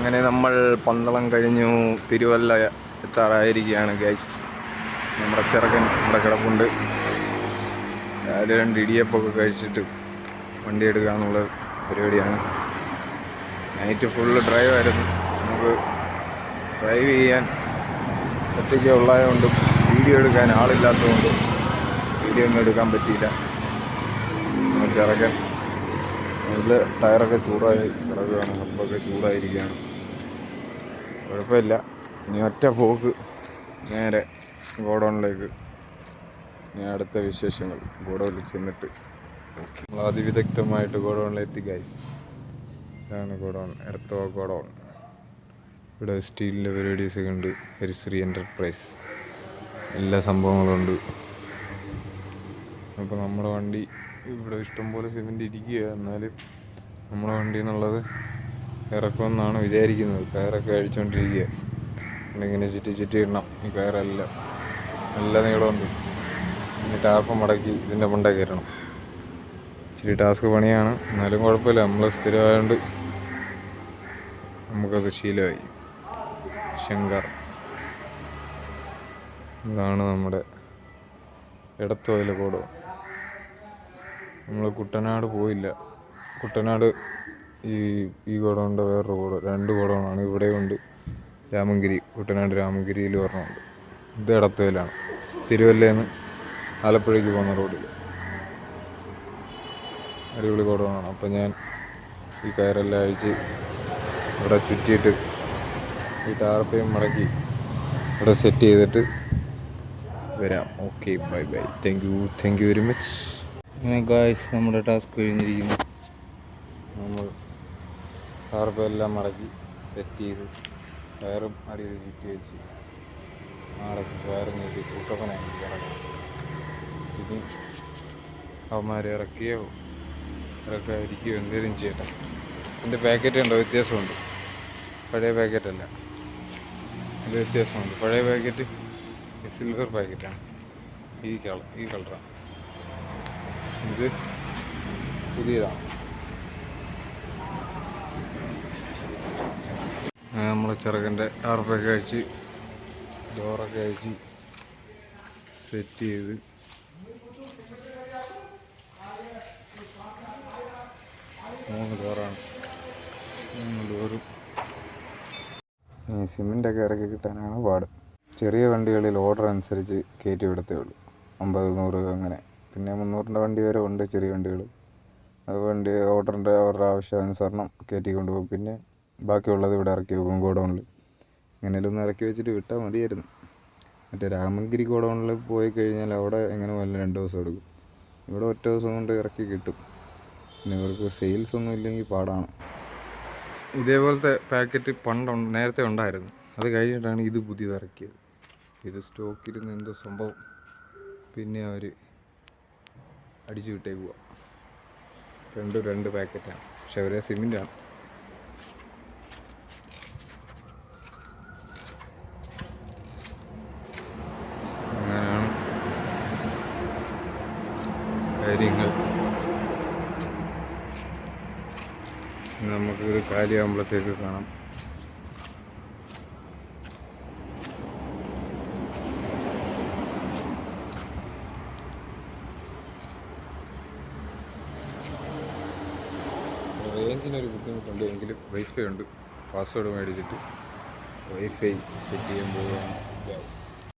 അങ്ങനെ നമ്മൾ പന്തളം കഴിഞ്ഞു തിരുവല്ല എത്താറായിരിക്കുകയാണ് ഗൈസ്. നമ്മുടെ ചെറുക്കൻ ഇവിടെ കിടപ്പുണ്ട്. രാവിലെ 2 ഇടിയപ്പൊക്കെ കഴിച്ചിട്ട് വണ്ടി എടുക്കുക എന്നുള്ള പരിപാടിയാണ്. നൈറ്റ് ഫുള്ള് ഡ്രൈവായിരുന്നു. നമുക്ക് ഡ്രൈവ് ചെയ്യാൻ ഒറ്റയ്ക്ക് ഉള്ളതുകൊണ്ടും വീഡിയോ എടുക്കാൻ ആളില്ലാത്തതുകൊണ്ടും വീഡിയോ ഒന്നും എടുക്കാൻ പറ്റിയില്ല. ചെറുക്കൻ അതിൽ ടയറൊക്കെ ചൂടായി കിടക്കുകയാണ്, ഹബ്ബൊക്കെ ചൂടായിരിക്കുകയാണ്. കുഴപ്പമില്ല. ഇനി ഒറ്റ പോക്ക് നേരെ ഗോഡൗണിലേക്ക്. ഇനി അടുത്ത വിശേഷങ്ങൾ ഗോഡൗണിൽ ചെന്നിട്ട് ഓക്കെ. നമ്മൾ അതിവിദഗ്ധമായിട്ട് ഗോഡൗണിലെത്തി ഗൈസ്. ഇതാണ് ഗോഡൗൺ, എർത്തോ ഗോഡൗൺ. ഇവിടെ സ്റ്റീലിൻ്റെ പരിപാടീസൊക്കെ ഉണ്ട്. ഹരിശ്രീ എൻ്റർപ്രൈസ് എല്ലാ സംഭവങ്ങളും ഉണ്ട്. അപ്പോൾ നമ്മുടെ വണ്ടി ഇവിടെ ഇഷ്ടംപോലെ സിമെൻ്റ് ഇരിക്കുക. എന്നാലും നമ്മുടെ വണ്ടി എന്നുള്ളത് ഇറക്കുമെന്നാണ് വിചാരിക്കുന്നത്. കയറൊക്കെ അഴിച്ചുകൊണ്ടിരിക്കുക. ഇങ്ങനെ ചുറ്റി ഇടണം. ഈ കയറെല്ലാം നല്ല നീളമുണ്ട്. ഇനി ടാർപ്പ് മടക്കി ഇതിൻ്റെ മണ്ട കയറണം. ഇച്ചിരി ടാസ്ക് പണിയാണ്, എന്നാലും കുഴപ്പമില്ല. നമ്മൾ സ്ഥിരമായതുകൊണ്ട് നമുക്കത് ശീലമായി. ശങ്കർ, ഇതാണ് നമ്മുടെ എടത്തുവയിലെ ഗോഡൗൺ. നമ്മൾ കുട്ടനാട് പോയില്ല. കുട്ടനാട് ഈ ഗോഡൗണിൻ്റെ വേറൊരു ഗോഡൗൺ, 2 ഗോഡൗണാണ്. ഇവിടെയുണ്ട് രാമങ്കിരി, കുട്ടനാട് രാമങ്കിരിയിൽ ഒരെണ്ണമുണ്ട്. ഇത് എടത്തുവയിലാണ്, തിരുവല്ലയിൽ നിന്ന് ആലപ്പുഴയ്ക്ക് പോകുന്ന റോഡിൽ. അടിപൊളി ഗോഡൗണാണ്. അപ്പോൾ ഞാൻ ഈ കയറെല്ലാം അഴിച്ച് ഇവിടെ ചുറ്റിയിട്ട് ഈ ടാർപ്പയും മടക്കി ഇവിടെ സെറ്റ് ചെയ്തിട്ട് വരാം. Okay, bye bye. Thank you very much. അങ്ങനെ ഗായ്സ്, നമ്മുടെ ടാസ്ക് കഴിഞ്ഞിരിക്കുന്നു. നമ്മൾ ടാർപ്പെല്ലാം മടക്കി സെറ്റ് ചെയ്ത് കയറും അടിയിൽ ചുറ്റി വെച്ച് മടക്കി കയറും നീട്ടി കൂട്ടപ്പനായി ഇറങ്ങി. ഇനി അവന്മാരെ ഇറക്കാതിരിക്കുകയോ എന്തെങ്കിലും ചെയ്യട്ടെ. ഇതിൻ്റെ പാക്കറ്റ് ഉണ്ടോ? വ്യത്യാസമുണ്ട്. പഴയ പാക്കറ്റല്ല, ഇത് വ്യത്യാസമുണ്ട്. പഴയ പാക്കറ്റ് സിൽവർ പാക്കറ്റാണ്. ഈ കളറാണ്. ഇത് പുതിയതാണ്. നമ്മളെ ചെറുക്കൻ്റെ ടാർപ്പൊക്കെ അഴിച്ച് ഡോറൊക്കെ അഴിച്ച് സെറ്റ് ചെയ്ത് മൂന്ന് ഡോറും സിമെൻ്റൊക്കെ ഇറക്കി കിട്ടാനാണ് പാട്. ചെറിയ വണ്ടികളിൽ ഓർഡർ അനുസരിച്ച് കയറ്റി വിടത്തേ ഉള്ളൂ. 50, 100 അങ്ങനെ. പിന്നെ 300-ൻ്റെ വണ്ടി വരെ ഉണ്ട് ചെറിയ വണ്ടികൾ. അത് വണ്ടി അവരുടെ ആവശ്യാനുസരണം കയറ്റി കൊണ്ടുപോകും. പിന്നെ ബാക്കിയുള്ളത് ഇവിടെ ഇറക്കി വെക്കും ഗോഡൗണിൽ. എങ്ങനെയും ഒന്ന് ഇറക്കി വെച്ചിട്ട് വിട്ടാൽ മതിയായിരുന്നു. മറ്റേ രാമങ്കിരി ഗോഡൗണിൽ പോയി കഴിഞ്ഞാൽ അവിടെ എങ്ങനെ പോയാലും 2 ദിവസം എടുക്കും. ഇവിടെ ഒറ്റ ദിവസം കൊണ്ട് ഇറക്കി കിട്ടും. പിന്നെ ഇവർക്ക് സെയിൽസ് ഒന്നും ഇല്ലെങ്കിൽ പാടാണ്. ഇതേപോലത്തെ പാക്കറ്റ് നേരത്തെ ഉണ്ടായിരുന്നു. അത് കഴിഞ്ഞിട്ടാണ് ഇത് പുതിയത് ഇറക്കിയത്. ഇത് സ്റ്റോക്കിരുന്ന് എന്തോ സംഭവം പിന്നെ അവർ അടിച്ചു വിട്ടേക്കുക. 2 പാക്കറ്റാണ്, പക്ഷെ അവരെ സിമെൻ്റാണ്. അങ്ങനെയാണ് കാര്യങ്ങൾ. നമുക്കിത് കാലിയാകുമ്പോഴത്തേക്ക് കാണാം. റേഞ്ചിനൊരു ബുദ്ധിമുട്ടുണ്ട്, എങ്കിലും വൈഫൈ ഉണ്ട്. പാസ്വേഡ് മേടിച്ചിട്ട് വൈഫൈ സെറ്റ് ചെയ്യാൻ പോവുകയാണ് ഗൈസ്.